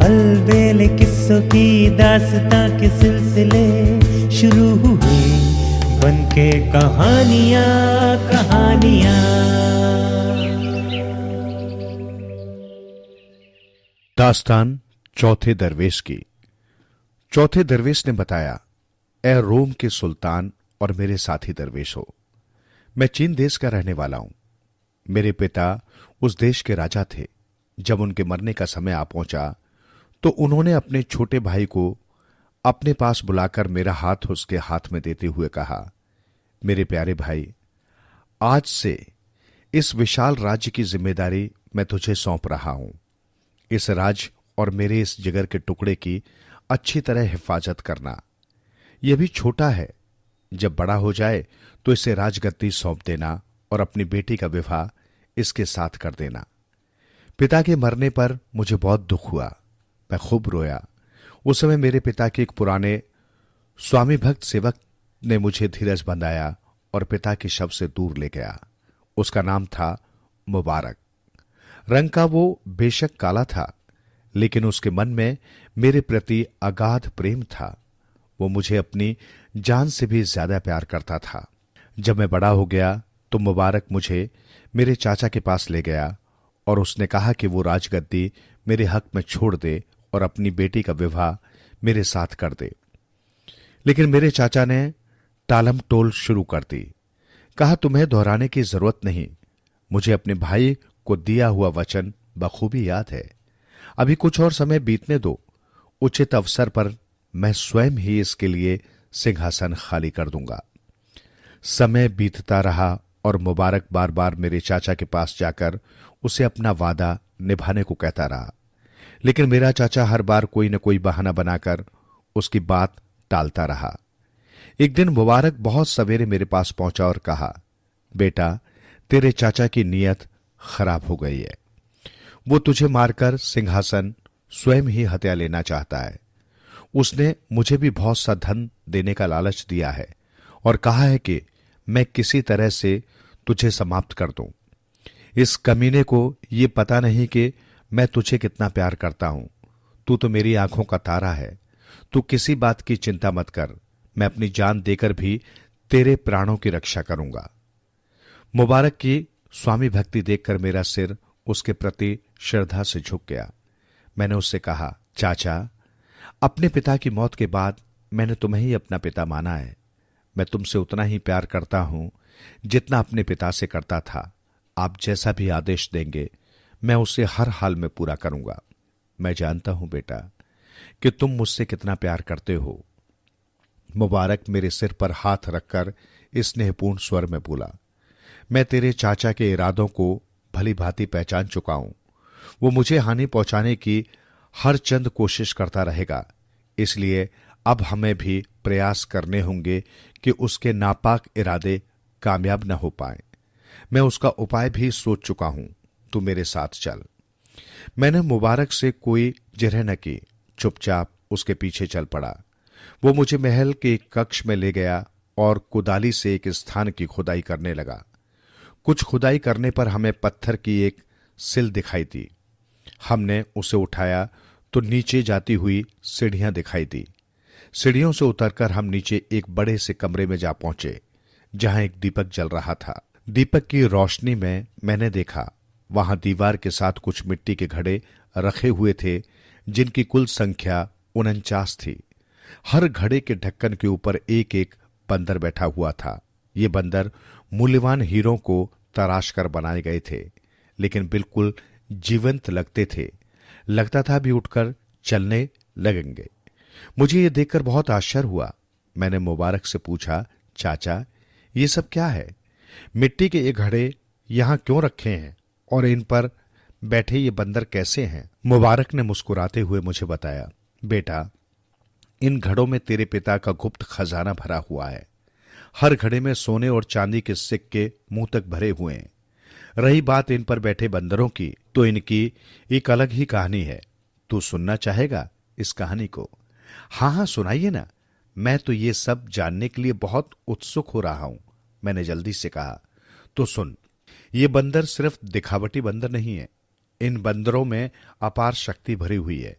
अलबेले किस्सों की दास्तां के सिलसिले शुरू हुए, बनके कहानियां कहानियां। दास्तान चौथे दरवेश की। चौथे दरवेश ने बताया, ए रोम के सुल्तान और मेरे साथी दरवेश हो, मैं चीन देश का रहने वाला हूं। मेरे पिता उस देश के राजा थे। जब उनके मरने का समय आ पहुंचा तो उन्होंने अपने छोटे भाई को अपने पास बुलाकर मेरा हाथ उसके हाथ में देते हुए कहा, मेरे प्यारे भाई, आज से इस विशाल राज्य की जिम्मेदारी मैं तुझे सौंप रहा हूं। इस राज्य और मेरे इस जिगर के टुकड़े की अच्छी तरह हिफाजत करना। यह भी छोटा है, जब बड़ा हो जाए तो इसे राजगद्दी सौंप देना और अपनी बेटी का विवाह इसके साथ कर देना। पिता के मरने पर मुझे बहुत दुख हुआ, मैं खूब रोया। उस समय मेरे पिता के एक पुराने स्वामी भक्त सेवक ने मुझे धीरज बंधाया और पिता के शव से दूर ले गया। उसका नाम था मुबारक। रंग का वो बेशक काला था, लेकिन उसके मन में मेरे प्रति अगाध प्रेम था। वो मुझे अपनी जान से भी ज्यादा प्यार करता था। जब मैं बड़ा हो गया तो मुबारक मुझे मेरे चाचा के पास ले गया और उसने कहा कि वो राजगद्दी मेरे हक में छोड़ दे और अपनी बेटी का विवाह मेरे साथ कर दे। लेकिन मेरे चाचा ने टालम टोल शुरू कर दी। कहा, तुम्हें दोहराने की जरूरत नहीं, मुझे अपने भाई को दिया हुआ वचन बखूबी याद है। अभी कुछ और समय बीतने दो, उचित अवसर पर मैं स्वयं ही इसके लिए सिंहासन खाली कर दूंगा। समय बीतता रहा और मुबारक बार बार मेरे चाचा के पास जाकर उसे अपना वादा निभाने को कहता रहा, लेकिन मेरा चाचा हर बार कोई न कोई बहाना बनाकर उसकी बात टालता रहा। एक दिन मुबारक बहुत सवेरे मेरे पास पहुंचा और कहा, बेटा, तेरे चाचा की नीयत खराब हो गई है। वो तुझे मारकर सिंहासन स्वयं ही हत्या लेना चाहता है। उसने मुझे भी बहुत सा धन देने का लालच दिया है और कहा है कि मैं किसी तरह से तुझे समाप्त कर दूं। इस कमीने को ये पता नहीं कि मैं तुझे कितना प्यार करता हूं। तू तो मेरी आंखों का तारा है। तू किसी बात की चिंता मत कर, मैं अपनी जान देकर भी तेरे प्राणों की रक्षा करूंगा। मुबारक की स्वामी भक्ति देखकर मेरा सिर उसके प्रति श्रद्धा से झुक गया। मैंने उससे कहा, चाचा, अपने पिता की मौत के बाद मैंने तुम्हें ही अपना पिता माना है। मैं तुमसे उतना ही प्यार करता हूं जितना अपने पिता से करता था। आप जैसा भी आदेश देंगे मैं उसे हर हाल में पूरा करूंगा। मैं जानता हूं बेटा कि तुम मुझसे कितना प्यार करते हो। मुबारक मेरे सिर पर हाथ रखकर स्नेहपूर्ण स्वर में बोला, मैं तेरे चाचा के इरादों को भली भांति पहचान चुका हूं। वो मुझे हानि पहुंचाने की हर चंद कोशिश करता रहेगा, इसलिए अब हमें भी प्रयास करने होंगे कि उसके नापाक इरादे कामयाब न हो पाए। मैं उसका उपाय भी सोच चुका हूं, तू मेरे साथ चल। मैंने मुबारक से कोई जिरह न की, चुपचाप उसके पीछे चल पड़ा। वो मुझे महल के एक कक्ष में ले गया और कुदाली से एक स्थान की खुदाई करने लगा। कुछ खुदाई करने पर हमें पत्थर की एक सिल दिखाई दी। हमने उसे उठाया तो नीचे जाती हुई सीढ़ियां दिखाई दी। सीढ़ियों से उतरकर हम नीचे एक बड़े से कमरे में जा पहुंचे, जहां एक दीपक जल रहा था। दीपक की रोशनी में मैंने देखा वहां दीवार के साथ कुछ मिट्टी के घड़े रखे हुए थे, जिनकी कुल संख्या 49 थी। हर घड़े के ढक्कन के ऊपर एक एक बंदर बैठा हुआ था। ये बंदर मूल्यवान हीरों को तराश कर बनाए गए थे, लेकिन बिल्कुल जीवंत लगते थे। लगता था भी उठकर चलने लगेंगे। मुझे ये देखकर बहुत आश्चर्य हुआ। मैंने मुबारक से पूछा, चाचा, ये सब क्या है? मिट्टी के ये घड़े यहां क्यों रखे हैं और इन पर बैठे ये बंदर कैसे हैं? मुबारक ने मुस्कुराते हुए मुझे बताया, बेटा, इन घड़ों में तेरे पिता का गुप्त खजाना भरा हुआ है। हर घड़े में सोने और चांदी के सिक्के मुंह तक भरे हुए हैं। रही बात इन पर बैठे बंदरों की, तो इनकी एक अलग ही कहानी है। तू सुनना चाहेगा इस कहानी को? हाँ हाँ, सुनाइए ना, मैं तो ये सब जानने के लिए बहुत उत्सुक हो रहा हूं, मैंने जल्दी से कहा। तो सुन, ये बंदर सिर्फ दिखावटी बंदर नहीं है। इन बंदरों में अपार शक्ति भरी हुई है।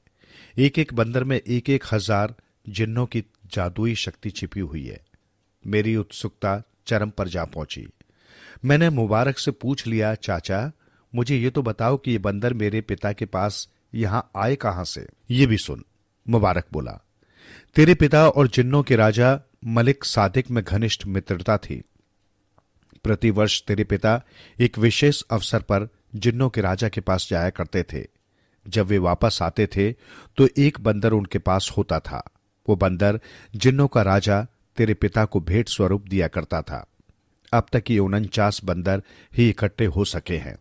एक एक बंदर में एक एक हजार जिन्नों की जादुई शक्ति छिपी हुई है। मेरी उत्सुकता चरम पर जा पहुंची। मैंने मुबारक से पूछ लिया, चाचा मुझे ये तो बताओ कि ये बंदर मेरे पिता के पास यहां आए कहां से? ये भी सुन, मुबारक बोला। तेरे पिता और जिन्नों के राजा मलिक सादिक में घनिष्ठ मित्रता थी। प्रतिवर्ष तेरे पिता एक विशेष अवसर पर जिन्नों के राजा के पास जाया करते थे। जब वे वापस आते थे तो एक बंदर उनके पास होता था। वो बंदर जिन्नों का राजा तेरे पिता को भेंट स्वरूप दिया करता था। अब तक ये 49 बंदर ही इकट्ठे हो सके हैं।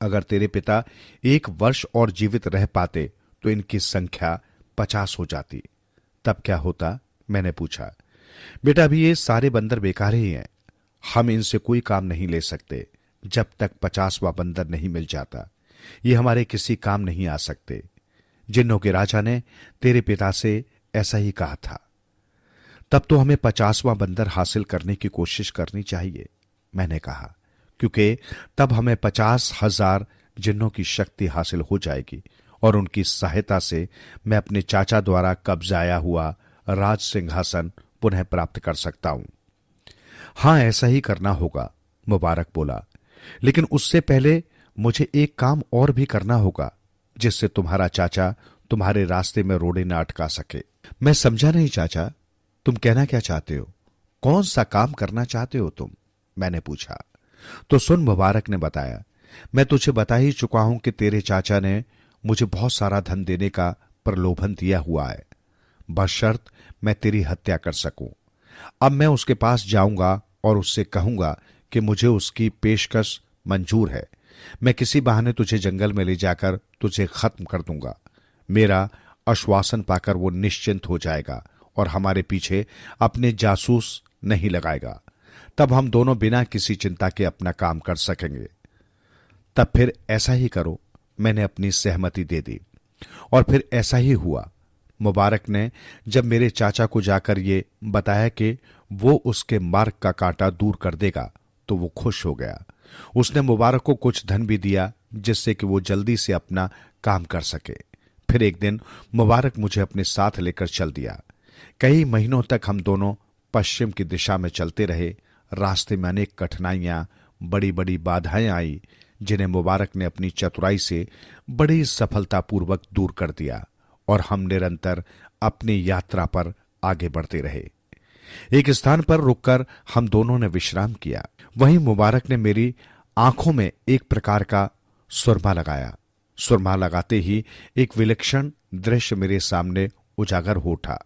अगर तेरे पिता एक वर्ष और जीवित रह पाते तो इनकी संख्या 50 हो जाती। तब क्या होता? मैंने पूछा। बेटा अभी ये सारे बंदर बेकार ही हैं। हम इनसे कोई काम नहीं ले सकते जब तक 50वां बंदर नहीं मिल जाता। ये हमारे किसी काम नहीं आ सकते। जिन्नों के राजा ने तेरे पिता से ऐसा ही कहा था। तब तो हमें 50वां बंदर हासिल करने की कोशिश करनी चाहिए, मैंने कहा, क्योंकि तब हमें 50,000 जिन्नों की शक्ति हासिल हो जाएगी और उनकी सहायता से मैं अपने चाचा द्वारा कब्जाया हुआ राज सिंहासन पुनः प्राप्त कर सकता हूं। हां, ऐसा ही करना होगा, मुबारक बोला। लेकिन उससे पहले मुझे एक काम और भी करना होगा जिससे तुम्हारा चाचा तुम्हारे रास्ते में रोड़े न अटका सके। मैं समझा नहीं चाचा, तुम कहना क्या चाहते हो? कौन सा काम करना चाहते हो तुम? मैंने पूछा। तो सुन, मुबारक ने बताया। मैं तुझे बता ही चुका हूं कि तेरे चाचा ने मुझे बहुत सारा धन देने का प्रलोभन दिया हुआ है, बशर्त मैं तेरी हत्या कर सकूं। अब मैं उसके पास जाऊंगा और उससे कहूंगा कि मुझे उसकी पेशकश मंजूर है। मैं किसी बहाने तुझे जंगल में ले जाकर तुझे खत्म कर दूंगा। मेरा आश्वासन पाकर वो निश्चिंत हो जाएगा और हमारे पीछे अपने जासूस नहीं लगाएगा। तब हम दोनों बिना किसी चिंता के अपना काम कर सकेंगे। तब फिर ऐसा ही करो। मैंने अपनी सहमति दे दी और फिर ऐसा ही हुआ। मुबारक ने जब मेरे चाचा को जाकर ये बताया कि वो उसके मार्ग का कांटा दूर कर देगा तो वो खुश हो गया। उसने मुबारक को कुछ धन भी दिया जिससे कि वो जल्दी से अपना काम कर सके। फिर एक दिन मुबारक मुझे अपने साथ लेकर चल दिया। कई महीनों तक हम दोनों पश्चिम की दिशा में चलते रहे। रास्ते में अनेक कठिनाइयां, बड़ी बड़ी बाधाएं आई जिन्हें मुबारक ने अपनी चतुराई से बड़ी सफलतापूर्वक दूर कर दिया और हम निरंतर अपनी यात्रा पर आगे बढ़ते रहे। एक स्थान पर रुककर हम दोनों ने विश्राम किया। वहीं मुबारक ने मेरी आंखों में एक प्रकार का सुरमा लगाया। सुरमा लगाते ही एक विलक्षण दृश्य मेरे सामने उजागर हो उठा।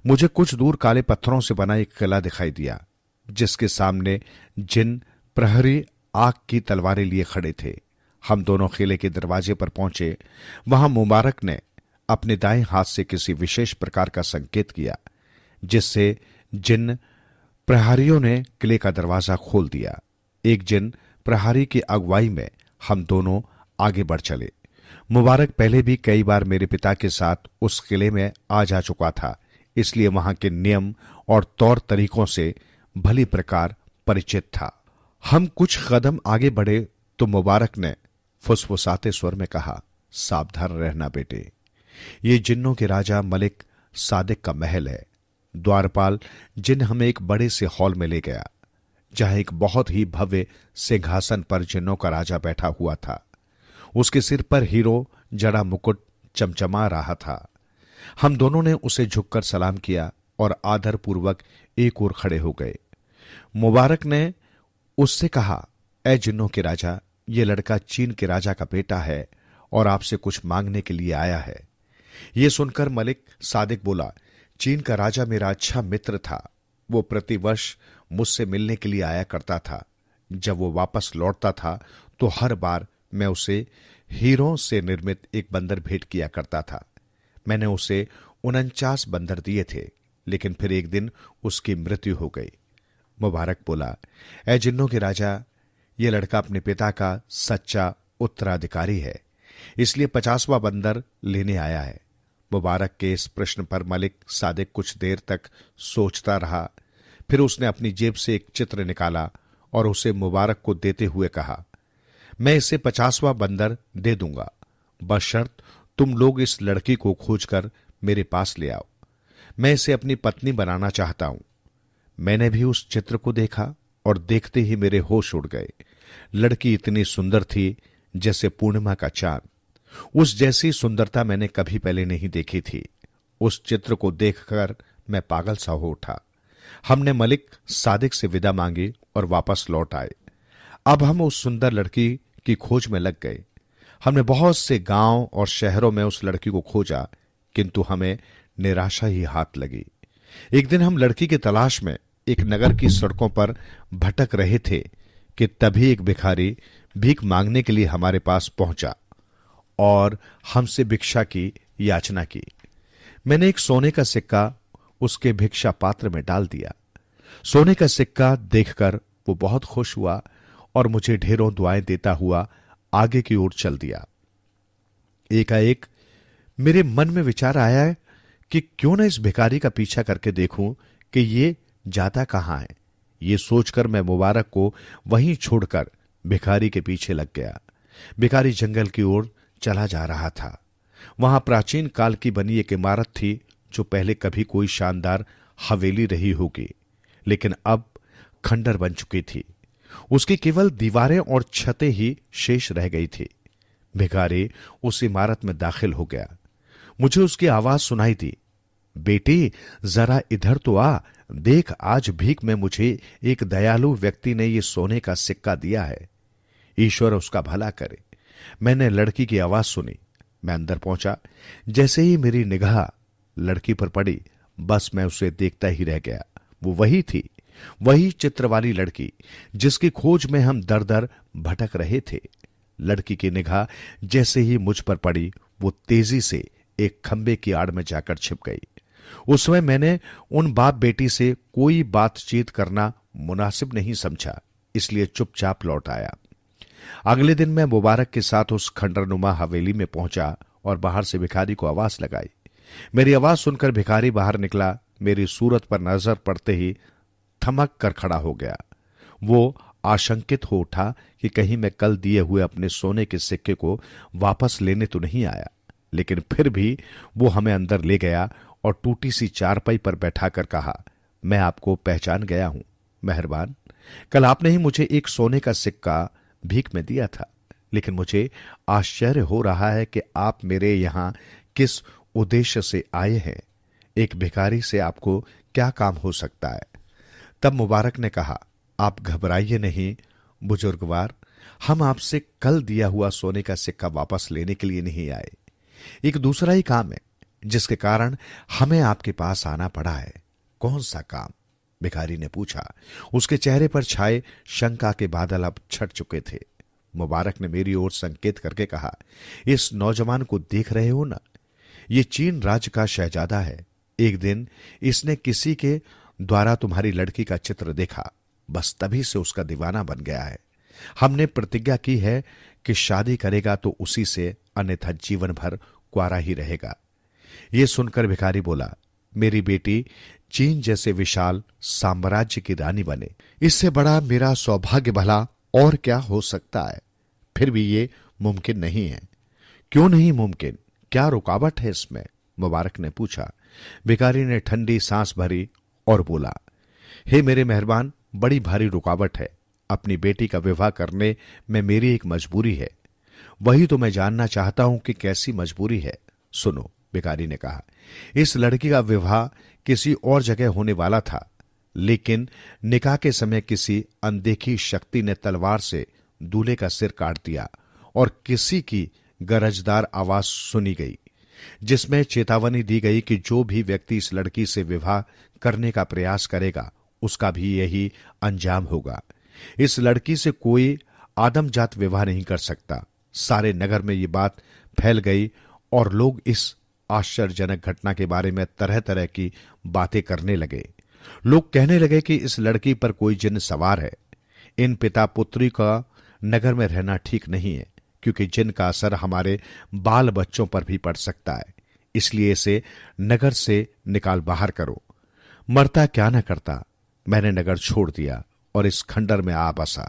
मुझे कुछ दूर काले पत्थरों से बना एक किला दिखाई दिया जिसके सामने जिन प्रहरी आग की तलवारें लिए खड़े थे। हम दोनों किले के दरवाजे पर पहुंचे। वहां मुबारक ने अपने दाएं हाथ से किसी विशेष प्रकार का संकेत किया जिससे जिन प्रहरियों ने किले का दरवाजा खोल दिया। एक जिन प्रहरी की अगुवाई में हम दोनों आगे बढ़ चले। मुबारक पहले भी कई बार मेरे पिता के साथ उस किले में आ जा चुका था, इसलिए वहां के नियम और तौर तरीकों से भली प्रकार परिचित था। हम कुछ कदम आगे बढ़े तो मुबारक ने फुसफुसाते स्वर में कहा, सावधान रहना बेटे, ये जिन्नों के राजा मलिक सादिक का महल है। द्वारपाल जिन हमें एक बड़े से हॉल में ले गया जहां एक बहुत ही भव्य सिंहासन पर जिन्नों का राजा बैठा हुआ था। उसके सिर पर हीरो जड़ा मुकुट चमचमा रहा था। हम दोनों ने उसे झुककर सलाम किया और आदरपूर्वक एक ओर खड़े हो गए। मुबारक ने उससे कहा, ऐ जिन्नों के राजा, ये लड़का चीन के राजा का बेटा है और आपसे कुछ मांगने के लिए आया है। यह सुनकर मलिक सादिक बोला, चीन का राजा मेरा अच्छा मित्र था। वो प्रतिवर्ष मुझसे मिलने के लिए आया करता था। जब वो वापस लौटता था तो हर बार मैं उसे हीरों से निर्मित एक बंदर भेंट किया करता था। मैंने उसे 49 बंदर दिए थे, लेकिन फिर एक दिन उसकी मृत्यु हो गई। मुबारक बोला, ऐ जिन्नों के राजा, यह लड़का अपने पिता का सच्चा उत्तराधिकारी है, इसलिए 50वां बंदर लेने आया है। मुबारक के इस प्रश्न पर मलिक सादिक कुछ देर तक सोचता रहा। फिर उसने अपनी जेब से एक चित्र निकाला और उसे मुबारक को देते हुए कहा, मैं इसे 50वां बंदर दे दूंगा, बशर्त तुम लोग इस लड़की को खोजकर मेरे पास ले आओ। मैं इसे अपनी पत्नी बनाना चाहता हूं। मैंने भी उस चित्र को देखा और देखते ही मेरे होश उड़ गए। लड़की इतनी सुंदर थी जैसे पूर्णिमा का चांद। उस जैसी सुंदरता मैंने कभी पहले नहीं देखी थी। उस चित्र को देखकर मैं पागल सा हो उठा। हमने मलिक सादिक से विदा मांगी और वापस लौट आए। अब हम उस सुंदर लड़की की खोज में लग गए। हमने बहुत से गांव और शहरों में उस लड़की को खोजा, किंतु हमें निराशा ही हाथ लगी। एक दिन हम लड़की की तलाश में एक नगर की सड़कों पर भटक रहे थे कि तभी एक भिखारी भीख मांगने के लिए हमारे पास पहुंचा और हमसे भिक्षा की याचना की। मैंने एक सोने का सिक्का उसके भिक्षा पात्र में डाल दिया। सोने का सिक्का देखकर वो बहुत खुश हुआ और मुझे ढेरों दुआएं देता हुआ आगे की ओर चल दिया। एकाएक मेरे मन में विचार आया कि क्यों न इस भिखारी का पीछा करके देखूं कि ये जाता कहां है। ये सोचकर मैं मुबारक को वहीं छोड़कर भिखारी के पीछे लग गया। भिखारी जंगल की ओर चला जा रहा था। वहां प्राचीन काल की बनी एक इमारत थी जो पहले कभी कोई शानदार हवेली रही होगी, लेकिन अब खंडर बन चुकी थी। उसकी केवल दीवारें और छतें ही शेष रह गई थी। भिखारी उस इमारत में दाखिल हो गया। मुझे उसकी आवाज सुनाई दी, बेटी जरा इधर तो आ, देख आज भीख में मुझे एक दयालु व्यक्ति ने ये सोने का सिक्का दिया है, ईश्वर उसका भला करे। मैंने लड़की की आवाज सुनी। मैं अंदर पहुंचा। जैसे ही मेरी निगाह लड़की पर पड़ी, बस मैं उसे देखता ही रह गया। वो वही थी, वही चित्र वाली लड़की जिसकी खोज में हम दर दर भटक रहे थे। लड़की की निगाह जैसे ही मुझ पर पड़ी, वो तेजी से एक खंबे की आड़ में जाकर छिप गई। उस समय मैंने उन बाप बेटी से कोई बातचीत करना मुनासिब नहीं समझा, इसलिए चुपचाप लौट आया। अगले दिन मैं मुबारक के साथ उस खंडरनुमा हवेली में पहुंचा और बाहर से भिखारी को आवाज लगाई। मेरी आवाज सुनकर भिखारी बाहर निकला। मेरी सूरत पर नजर पड़ते ही थमक कर खड़ा हो गया। वो आशंकित हो उठा कि कहीं मैं कल दिए हुए अपने सोने के सिक्के को वापस लेने तो नहीं आया, लेकिन फिर भी वो हमें अंदर ले गया और टूटी सी चारपाई पर बैठाकर कहा, मैं आपको पहचान गया हूं, मेहरबान। कल आपने ही मुझे एक सोने का सिक्का भीख में दिया था, लेकिन मुझे आश्चर्य हो रहा है कि आप मेरे यहां किस उद्देश्य से आए हैं। एक भिखारी से आपको क्या काम हो सकता है? तब मुबारक ने कहा, आप घबराइए नहीं बुजुर्गवार, हम आपसे कल दिया हुआ सोने का सिक्का वापस लेने के लिए नहीं आए। एक दूसरा ही काम है जिसके कारण हमें आपके पास आना पड़ा है। कौन सा काम? भिखारी ने पूछा। उसके चेहरे पर छाए शंका के बादल अब छट चुके थे। मुबारक ने मेरी ओर संकेत करके कहा, इस नौजवान को देख रहे हो ना, ये चीन राज्य का शहजादा है। एक दिन इसने किसी के द्वारा तुम्हारी लड़की का चित्र देखा, बस तभी से उसका दीवाना बन गया है। हमने प्रतिज्ञा की है कि शादी करेगा तो उसी से, अन्यथा जीवन भर कुंवारा ही रहेगा। ये सुनकर भिखारी बोला, मेरी बेटी चीन जैसे विशाल साम्राज्य की रानी बने, इससे बड़ा मेरा सौभाग्य भला और क्या हो सकता है। फिर भी ये मुमकिन नहीं है। क्यों नहीं मुमकिन? क्या रुकावट है इसमें? मुबारक ने पूछा। भिखारी ने ठंडी सांस भरी और बोला, हे मेरे मेहरबान, बड़ी भारी रुकावट है। अपनी बेटी का विवाह करने में मेरी एक मजबूरी है। वही तो मैं जानना चाहता हूं कि कैसी मजबूरी है। सुनो, भिखारी ने कहा, इस लड़की का विवाह किसी और जगह होने वाला था, लेकिन निकाह के समय किसी अनदेखी शक्ति ने तलवार से दूल्हे का सिर काट दिया और किसी की गरजदार आवाज सुनी गई जिसमें चेतावनी दी गई कि जो भी व्यक्ति इस लड़की से विवाह करने का प्रयास करेगा उसका भी यही अंजाम होगा। इस लड़की से कोई आदमजात विवाह नहीं कर सकता। सारे नगर में ये बात फैल गई और लोग इस आश्चर्यजनक घटना के बारे में तरह तरह की बातें करने लगे। लोग कहने लगे कि इस लड़की पर कोई जिन्न सवार है। इन पिता पुत्री का नगर में रहना ठीक नहीं है, क्योंकि जिन्न का असर हमारे बाल बच्चों पर भी पड़ सकता है। इसलिए इसे नगर से निकाल बाहर करो। मरता क्या न करता। मैंने नगर छोड़ दिया और इस खंडर में आ बसा।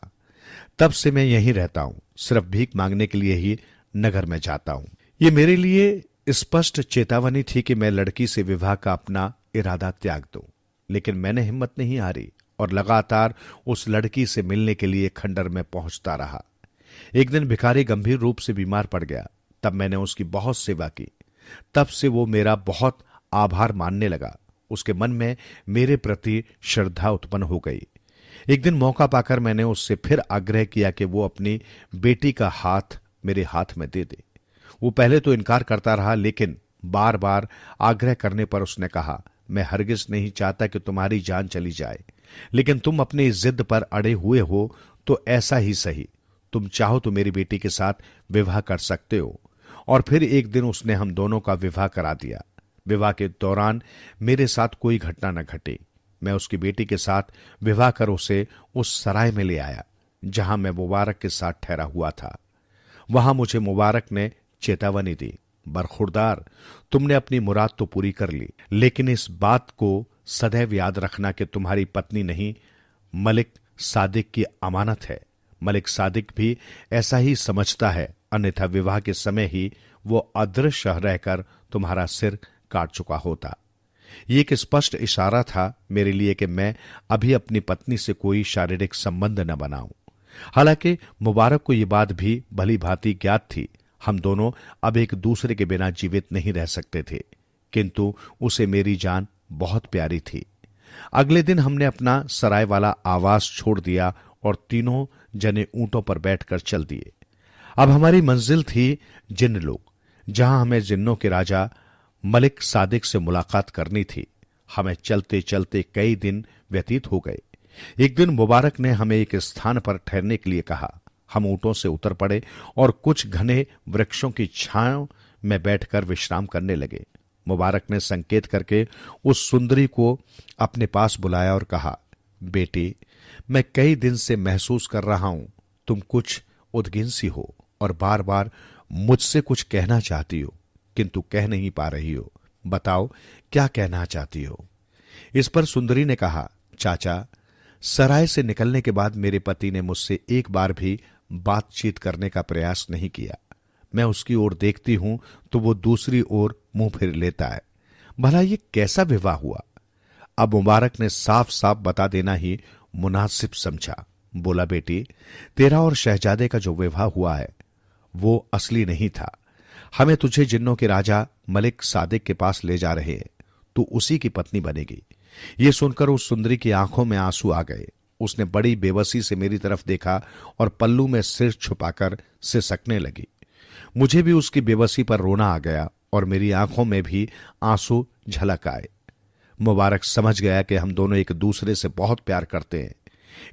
तब से मैं यहीं रहता हूं, सिर्फ भीख मांगने के लिए ही नगर में जाता हूं। ये मेरे लिए स्पष्ट चेतावनी थी कि मैं लड़की से विवाह का अपना इरादा त्याग दूं, लेकिन मैंने हिम्मत नहीं हारी और लगातार उस लड़की से मिलने के लिए खंडर में पहुंचता रहा। एक दिन भिखारी गंभीर रूप से बीमार पड़ गया। तब मैंने उसकी बहुत सेवा की। तब से वो मेरा बहुत आभार मानने लगा। उसके मन में मेरे प्रति श्रद्धा उत्पन्न हो गई। एक दिन मौका पाकर मैंने उससे फिर आग्रह किया कि वो अपनी बेटी का हाथ मेरे हाथ में दे दे। वो पहले तो इनकार करता रहा, लेकिन बार बार आग्रह करने पर उसने कहा, मैं हरगिज नहीं चाहता कि तुम्हारी जान चली जाए, लेकिन तुम अपनी जिद पर अड़े हुए हो तो ऐसा ही सही। तुम चाहो तो मेरी बेटी के साथ विवाह कर सकते हो। और फिर एक दिन उसने हम दोनों का विवाह करा दिया। विवाह के दौरान मेरे साथ कोई घटना न घटी। मैं उसकी बेटी के साथ विवाह कर उसे उस सराय में ले आया जहां मैं मुबारक के साथ ठहरा हुआ था। वहां मुझे मुबारक ने चेतावनी दी, बरखुरदार, तुमने अपनी मुराद तो पूरी कर ली, लेकिन इस बात को सदैव याद रखना कि तुम्हारी पत्नी नहीं, मलिक सादिक की अमानत है। मलिक सादिक भी ऐसा ही समझता है, अन्यथा विवाह के समय ही वो अदृश्य रहकर तुम्हारा सिर काट चुका होता। ये एक स्पष्ट इशारा था मेरे लिए कि मैं अभी अपनी पत्नी से कोई शारीरिक संबंध न बनाऊं। हालांकि मुबारक को यह बात भी भली भांति ज्ञात थी। हम दोनों अब एक दूसरे के बिना जीवित नहीं रह सकते थे, किंतु उसे मेरी जान बहुत प्यारी थी। अगले दिन हमने अपना सराय वाला आवास छोड़ दिया और तीनों जने ऊंटों पर बैठकर चल दिए। अब हमारी मंजिल थी जिन्न लोग, जहां हमें जिन्नों के राजा मलिक सादिक से मुलाकात करनी थी। हमें चलते चलते कई दिन व्यतीत हो गए। एक दिन मुबारक ने हमें एक स्थान पर ठहरने के लिए कहा। हम ऊंटों से उतर पड़े और कुछ घने वृक्षों की छांव में बैठकर विश्राम करने लगे। मुबारक ने संकेत करके उस सुंदरी को अपने पास बुलाया और कहा, बेटी, मैं कई दिन से महसूस कर रहा हूं तुम कुछ उद्गिन सी हो और बार बार मुझसे कुछ कहना चाहती हो, किंतु कह नहीं पा रही हो। बताओ क्या कहना चाहती हो। इस पर सुंदरी ने कहा, चाचा, सराय से निकलने के बाद मेरे पति ने मुझसे एक बार भी बातचीत करने का प्रयास नहीं किया। मैं उसकी ओर देखती हूं तो वो दूसरी ओर मुंह फिर लेता है। भला ये कैसा विवाह हुआ? अब मुबारक ने साफ साफ बता देना ही मुनासिब समझा। बोला, बेटी, तेरा और शहजादे का जो विवाह हुआ है वो असली नहीं था। हमें तुझे जिन्नों के राजा मलिक सादिक के पास ले जा रहे हैं। तू उसी की पत्नी बनेगी। ये सुनकर उस सुंदरी की आंखों में आंसू आ गए। उसने बड़ी बेबसी से मेरी तरफ देखा और पल्लू में सिर छुपाकर सिसकने लगी। मुझे भी उसकी बेबसी पर रोना आ गया और मेरी आंखों में भी आंसू झलक आए। मुबारक समझ गया कि हम दोनों एक दूसरे से बहुत प्यार करते हैं,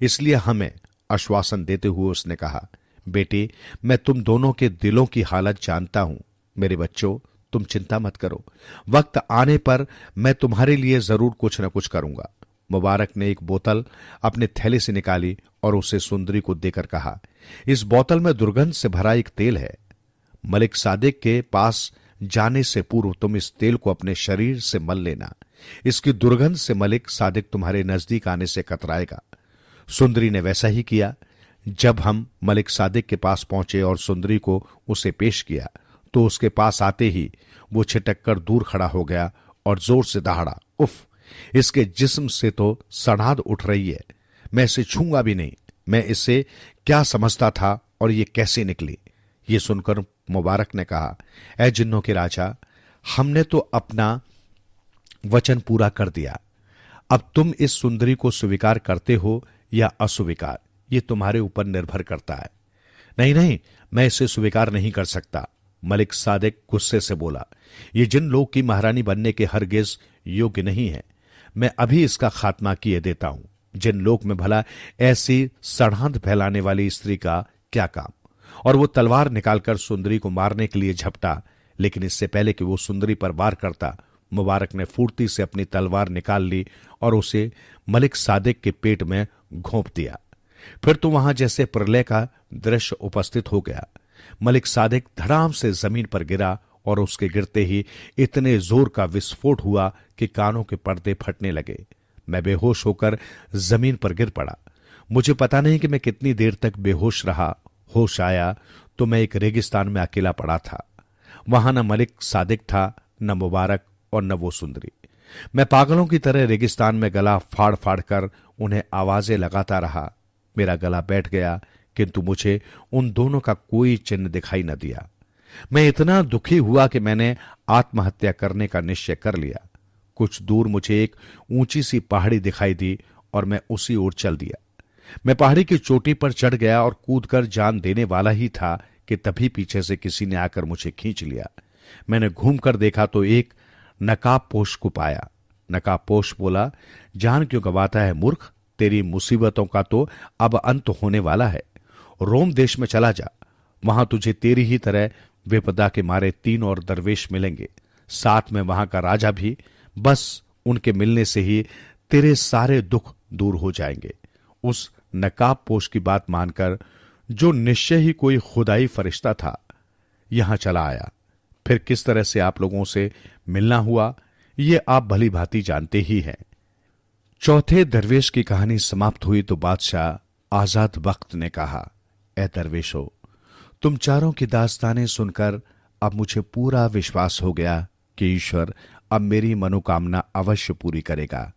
इसलिए हमें आश्वासन देते हुए उसने कहा, बेटी, मैं तुम दोनों के दिलों की हालत जानता हूं। मेरे बच्चों, तुम चिंता मत करो। वक्त आने पर मैं तुम्हारे लिए जरूर कुछ न कुछ करूंगा। मुबारक ने एक बोतल अपने थैले से निकाली और उसे सुंदरी को देकर कहा, इस बोतल में दुर्गंध से भरा एक तेल है। मलिक सादिक के पास जाने से पूर्व तुम इस तेल को अपने शरीर से मल लेना। इसकी दुर्गंध से मलिक सादिक तुम्हारे नजदीक आने से कतराएगा। सुंदरी ने वैसा ही किया। जब हम मलिक सादिक के पास पहुंचे और सुंदरी को उसे पेश किया तो उसके पास आते ही वो छिटक कर दूर खड़ा हो गया और जोर से दहाड़ा, उफ, इसके जिस्म से तो सड़ाद उठ रही है। मैं इसे छूंगा भी नहीं। मैं इसे क्या समझता था और ये कैसे निकली। ये सुनकर मुबारक ने कहा, ऐ जिन्नों के राजा, हमने तो अपना वचन पूरा कर दिया। अब तुम इस सुंदरी को स्वीकार करते हो या अस्वीकार, ये तुम्हारे ऊपर निर्भर करता है। नहीं नहीं, मैं इसे स्वीकार नहीं कर सकता। मलिक सादिक गुस्से से बोला, ये जिन लोग की महारानी बनने के हरगिज योग्य नहीं है। मैं अभी इसका खात्मा किए देता हूं। जिन लोग में भला ऐसी सड़ांध फैलाने वाली स्त्री का क्या काम। और वो तलवार निकालकर सुंदरी को मारने के लिए झपटा, लेकिन इससे पहले कि वो सुंदरी पर वार करता, मुबारक ने फुर्ती से अपनी तलवार निकाल ली और उसे मलिक सादिक के पेट में घोंप दिया। फिर तो वहां जैसे प्रलय का दृश्य उपस्थित हो गया। मलिक सादिक धड़ाम से जमीन पर गिरा और उसके गिरते ही इतने जोर का विस्फोट हुआ कि कानों के पर्दे फटने लगे। मैं बेहोश होकर जमीन पर गिर पड़ा। मुझे पता नहीं कि मैं कितनी देर तक बेहोश रहा। होश आया तो मैं एक रेगिस्तान में अकेला पड़ा था। वहां न मलिक सादिक था, न मुबारक और न वो सुंदरी। मैं पागलों की तरह रेगिस्तान में गला फाड़ फाड़ कर उन्हें आवाजें लगाता रहा। मेरा गला बैठ गया, किंतु मुझे उन दोनों का कोई चिन्ह दिखाई न दिया। मैं इतना दुखी हुआ कि मैंने आत्महत्या करने का निश्चय कर लिया। कुछ दूर मुझे एक ऊंची सी पहाड़ी दिखाई दी और मैं उसी ओर चल दिया। मैं पहाड़ी की चोटी पर चढ़ गया और कूदकर जान देने वाला ही था कि तभी पीछे से किसी ने आकर मुझे खींच लिया। मैंने घूमकर देखा तो एक नकाबपोश को पाया। नकाबपोश बोला, जान क्यों गवाता है मूर्ख? तेरी मुसीबतों का तो अब अंत होने वाला है। रोम देश में चला जा, वहां तुझे तेरी ही तरह विपदा के मारे 3 और दरवेश मिलेंगे, साथ में वहां का राजा भी। बस उनके मिलने से ही तेरे सारे दुख दूर हो जाएंगे। उस नकाबपोश की बात मानकर, जो निश्चय ही कोई खुदाई फरिश्ता था, यहां चला आया। फिर किस तरह से आप लोगों से मिलना हुआ, ये आप भली भांति जानते ही हैं। चौथे दरवेश की कहानी समाप्त हुई तो बादशाह आजाद बख्त ने कहा, ए दरवेशो, तुम चारों की दास्तानें सुनकर अब मुझे पूरा विश्वास हो गया कि ईश्वर अब मेरी मनोकामना अवश्य पूरी करेगा,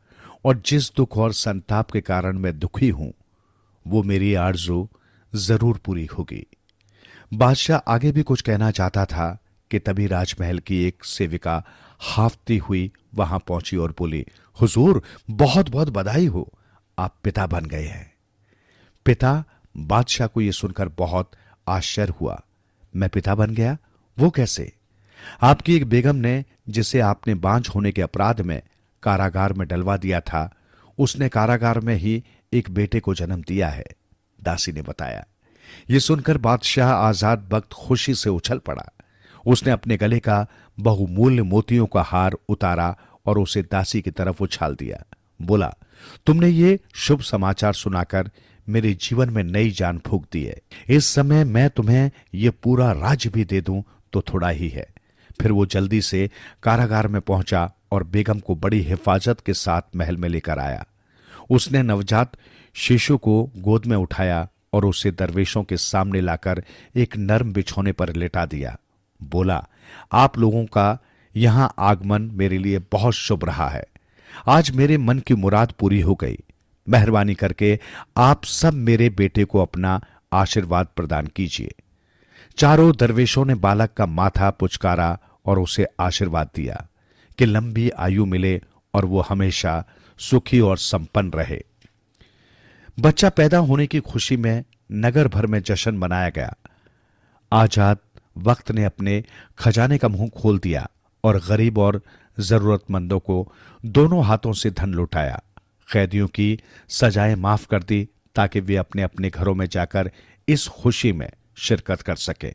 और जिस दुख और संताप के कारण मैं दुखी हूं, वो मेरी आरज़ू जरूर पूरी होगी। बादशाह आगे भी कुछ कहना चाहता था कि तभी राजमहल की एक सेविका हाफती हुई वहां पहुंची और बोली, हुजूर, बहुत बहुत बधाई हो, आप पिता बन गए हैं। पिता? बादशाह को यह सुनकर बहुत आश्चर्य हुआ। मैं पिता बन गया? वो कैसे? आपकी एक बेगम ने, जिसे आपने बांझ होने के अपराध में कारागार में डलवा दिया था, उसने कारागार में ही एक बेटे को जन्म दिया है, दासी ने बताया। यह सुनकर बादशाह आजाद बख्त खुशी से उछल पड़ा। उसने अपने गले का बहुमूल्य मोतियों का हार उतारा और उसे दासी की तरफ उछाल दिया। बोला, तुमने ये शुभ समाचार सुनाकर मेरे जीवन में नई जान फूंक दी है। इस समय मैं तुम्हें यह पूरा राज्य भी दे दूं तो थोड़ा ही है। फिर वो जल्दी से कारागार में पहुंचा और बेगम को बड़ी हिफाजत के साथ महल में लेकर आया। उसने नवजात शिशु को गोद में उठाया और उसे दरवेशों के सामने लाकर एक नर्म बिछौने पर लेटा दिया। बोला, आप लोगों का यहां आगमन मेरे लिए बहुत शुभ रहा है। आज मेरे मन की मुराद पूरी हो गई। मेहरबानी करके आप सब मेरे बेटे को अपना आशीर्वाद प्रदान कीजिए। चारों दरवेशों ने बालक का माथा पुचकारा और उसे आशीर्वाद दिया कि लंबी आयु मिले और वो हमेशा सुखी और संपन्न रहे। बच्चा पैदा होने की खुशी में नगर भर में जश्न मनाया गया। आजाद वक्त ने अपने खजाने का मुंह खोल दिया और गरीब और जरूरतमंदों को दोनों हाथों से धन लुटाया। कैदियों की सजाएं माफ कर दी ताकि वे अपने अपने घरों में जाकर इस खुशी में शिरकत कर सके।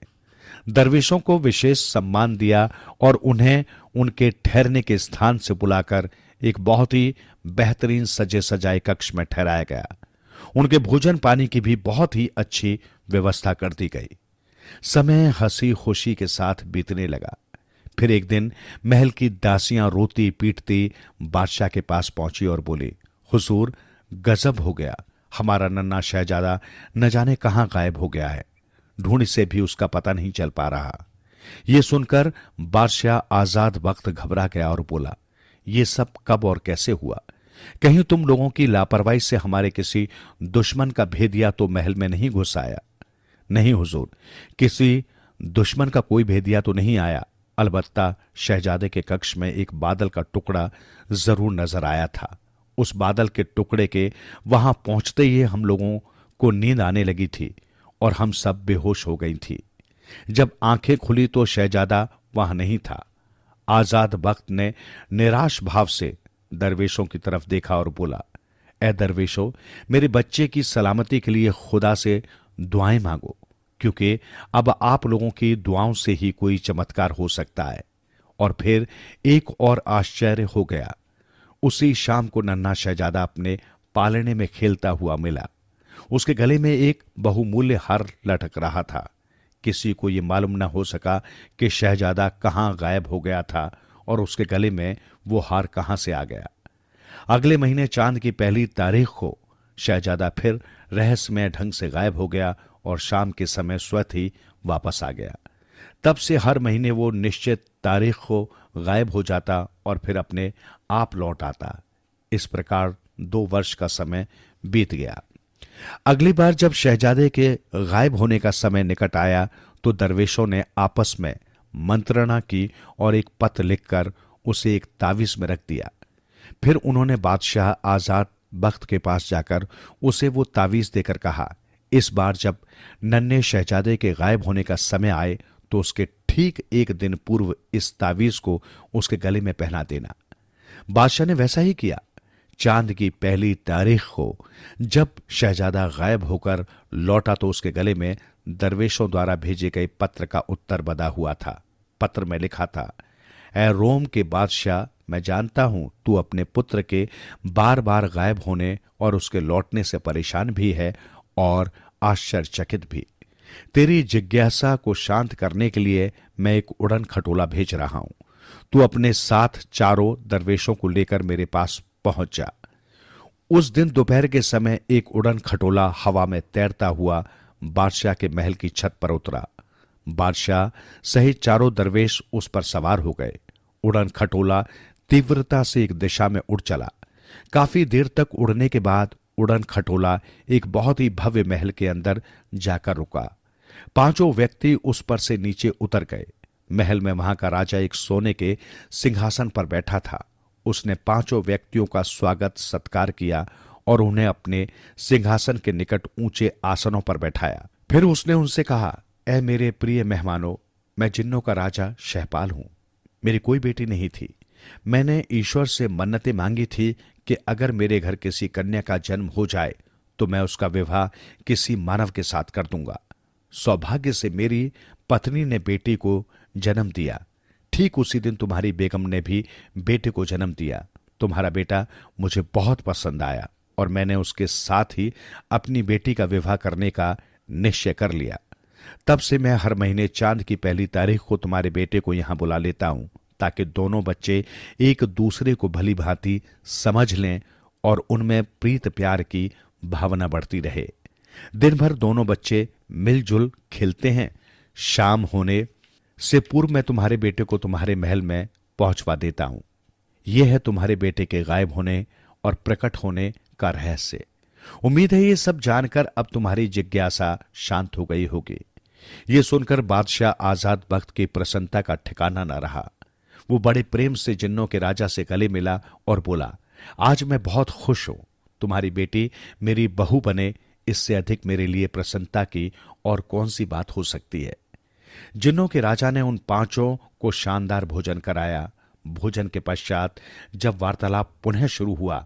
दरवेशों को विशेष सम्मान दिया और उन्हें उनके ठहरने के स्थान से बुलाकर एक बहुत ही बेहतरीन सजे सजाए कक्ष में ठहराया गया। उनके भोजन पानी की भी बहुत ही अच्छी व्यवस्था कर दी गई। समय हंसी खुशी के साथ बीतने लगा। फिर एक दिन महल की दासियां रोती पीटती बादशाह के पास पहुंची और बोली, हुजूर, गजब हो गया, हमारा नन्हा शहजादा न जाने कहां गायब हो गया है। ढूंढ से भी उसका पता नहीं चल पा रहा। यह सुनकर बादशाह आजाद बख्त घबरा गया और बोला, यह सब कब और कैसे हुआ? कहीं तुम लोगों की लापरवाही से हमारे किसी दुश्मन का भेदिया तो महल में नहीं घुस आया? नहीं हुजूर, किसी दुश्मन का कोई भेदिया तो नहीं आया। अलबत्ता शहजादे के कक्ष में एक बादल का टुकड़ा जरूर नजर आया था। उस बादल के टुकड़े के वहां पहुंचते ही हम लोगों को नींद आने लगी थी और हम सब बेहोश हो गई थी। जब आंखें खुली तो शहजादा वहां नहीं था। आजाद बख्त ने निराश भाव से दरवेशों की तरफ देखा और बोला, ए दरवेशों, मेरे बच्चे की सलामती के लिए खुदा से दुआएं मांगो, क्योंकि अब आप लोगों की दुआओं से ही कोई चमत्कार हो सकता है। और फिर एक और आश्चर्य हो गया। उसी शाम को नन्हा शहजादा अपने पालने में खेलता हुआ मिला। उसके गले में एक बहुमूल्य हार लटक रहा था। किसी को यह मालूम न हो सका कि शहजादा कहां गायब हो गया था और उसके गले में वो हार कहां से आ गया। अगले महीने चांद की पहली तारीख को शहजादा फिर रहस्यमय ढंग से गायब हो गया और शाम के समय स्वतः ही वापस आ गया। तब से हर महीने वो निश्चित तारीख को गायब हो जाता और फिर अपने आप लौट आता। इस प्रकार 2 वर्ष का समय बीत गया। अगली बार जब शहजादे के गायब होने का समय निकट आया तो दरवेशों ने आपस में मंत्रणा की और एक पत्र लिखकर उसे एक तावीज में रख दिया। फिर उन्होंने बादशाह आजाद बख्त के पास जाकर उसे वो तावीज देकर कहा, इस बार जब नन्हे शहजादे के गायब होने का समय आए तो उसके ठीक 1 दिन पूर्व इस तावीज को उसके गले में पहना देना। बादशाह ने वैसा ही किया। चांद की पहली तारीख को जब शहजादा गायब होकर लौटा तो उसके गले में दरवेशों द्वारा भेजे गए पत्र का उत्तर बंधा हुआ था। पत्र में लिखा था, ऐ रोम के बादशाह, मैं जानता हूं तू अपने पुत्र के बार बार गायब होने और उसके लौटने से परेशान भी है और आश्चर्यचकित भी। तेरी जिज्ञासा को शांत करने के लिए मैं एक उड़न खटोला भेज रहा हूं। तू अपने साथ चारों दरवेशों को लेकर मेरे पास पहुंच जा। उस दिन दोपहर के समय एक उड़न खटोला हवा में तैरता हुआ बादशाह के महल की छत पर उतरा। बादशाह सहित चारों दरवेश उस पर सवार हो गए। उड़न खटोला तीव्रता से एक दिशा में उड़ चला। काफी देर तक उड़ने के बाद उड़न खटोला एक बहुत ही भव्य महल के अंदर जाकर रुका। 5 व्यक्ति उस पर से नीचे उतर गए। महल में वहां का राजा एक सोने के सिंहासन पर बैठा था। उसने 5 व्यक्तियों का स्वागत सत्कार किया और उन्हें अपने सिंहासन के निकट ऊंचे आसनों पर बैठाया। फिर उसने उनसे कहा, ऐ मेरे प्रिय मेहमानों, मैं जिन्नों का राजा शहपाल हूं। मेरी कोई बेटी नहीं थी। मैंने ईश्वर से मन्नतें मांगी थी कि अगर मेरे घर किसी कन्या का जन्म हो जाए तो मैं उसका विवाह किसी मानव के साथ कर दूंगा। सौभाग्य से मेरी पत्नी ने बेटी को जन्म दिया। ठीक उसी दिन तुम्हारी बेगम ने भी बेटे को जन्म दिया। तुम्हारा बेटा मुझे बहुत पसंद आया और मैंने उसके साथ ही अपनी बेटी का विवाह करने का निश्चय कर लिया। तब से मैं हर महीने चांद की पहली तारीख को तुम्हारे बेटे को यहां बुला लेता हूं ताकि दोनों बच्चे एक दूसरे को भली भांति समझ लें और उनमें प्रीत प्यार की भावना बढ़ती रहे। दिन भर दोनों बच्चे मिलजुल खेलते हैं। शाम होने से पूर्व मैं तुम्हारे बेटे को तुम्हारे महल में पहुंचवा देता हूं। यह है तुम्हारे बेटे के गायब होने और प्रकट होने का रहस्य। उम्मीद है ये सब जानकर अब तुम्हारी जिज्ञासा शांत हो गई होगी। ये सुनकर बादशाह आजाद बख्त की प्रसन्नता का ठिकाना न रहा। वो बड़े प्रेम से जिन्नों के राजा से गले मिला और बोला, आज मैं बहुत खुश हूं। तुम्हारी बेटी मेरी बहू बने, इससे अधिक मेरे लिए प्रसन्नता की और कौन सी बात हो सकती है। जिन्नों के राजा ने उन 5 को शानदार भोजन कराया। भोजन के पश्चात जब वार्तालाप पुनः शुरू हुआ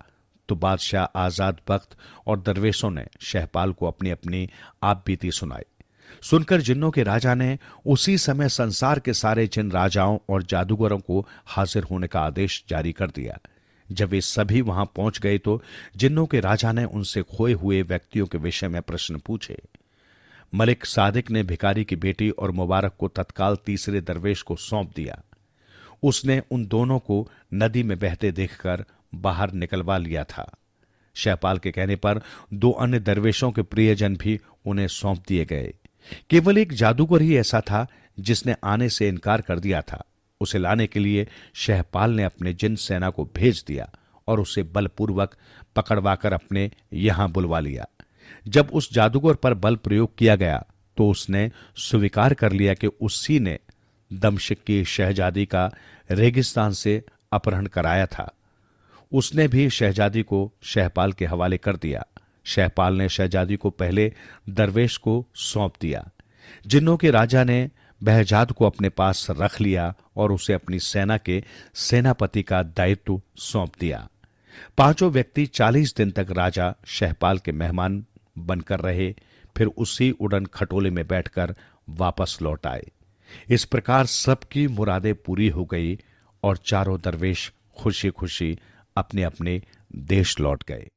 तो बादशाह आजाद बख्त और दरवेशों ने शहपाल को अपनी अपनी आप बीती सुनाई। सुनकर जिन्नों के राजा ने उसी समय संसार के सारे जिन राजाओं और जादूगरों को हाजिर होने का आदेश जारी कर दिया। जब वे सभी वहां पहुंच गए तो जिन्नों के राजा ने उनसे खोए हुए व्यक्तियों के विषय में प्रश्न पूछे। मलिक सादिक ने भिखारी की बेटी और मुबारक को तत्काल तीसरे दरवेश को सौंप दिया। उसने उन दोनों को नदी में बहते देखकर बाहर निकलवा लिया था। शहपाल के कहने पर 2 अन्य दरवेशों के प्रियजन भी उन्हें सौंप दिए गए। केवल एक जादूगर ही ऐसा था जिसने आने से इनकार कर दिया था। उसे लाने के लिए शहपाल ने अपने जिन सेना को भेज दिया और उसे बलपूर्वक पकड़वाकर अपने यहां बुलवा लिया। जब उस जादूगर पर बल प्रयोग किया गया तो उसने स्वीकार कर लिया कि उसी ने दमश्क की शहजादी का रेगिस्तान से अपहरण कराया था। उसने भी शहजादी को शहपाल के हवाले कर दिया। शहपाल ने शहजादी को पहले दरवेश को सौंप दिया। जिन्नों के राजा ने बहजाद को अपने पास रख लिया और उसे अपनी सेना के सेनापति का दायित्व सौंप दिया। 5 व्यक्ति 40 दिन तक राजा शहपाल के मेहमान बनकर रहे, फिर उसी उड़न खटोले में बैठकर वापस लौट आए। इस प्रकार सबकी मुरादें पूरी हो गई और चारों दरवेश खुशी खुशी अपने अपने देश लौट गए।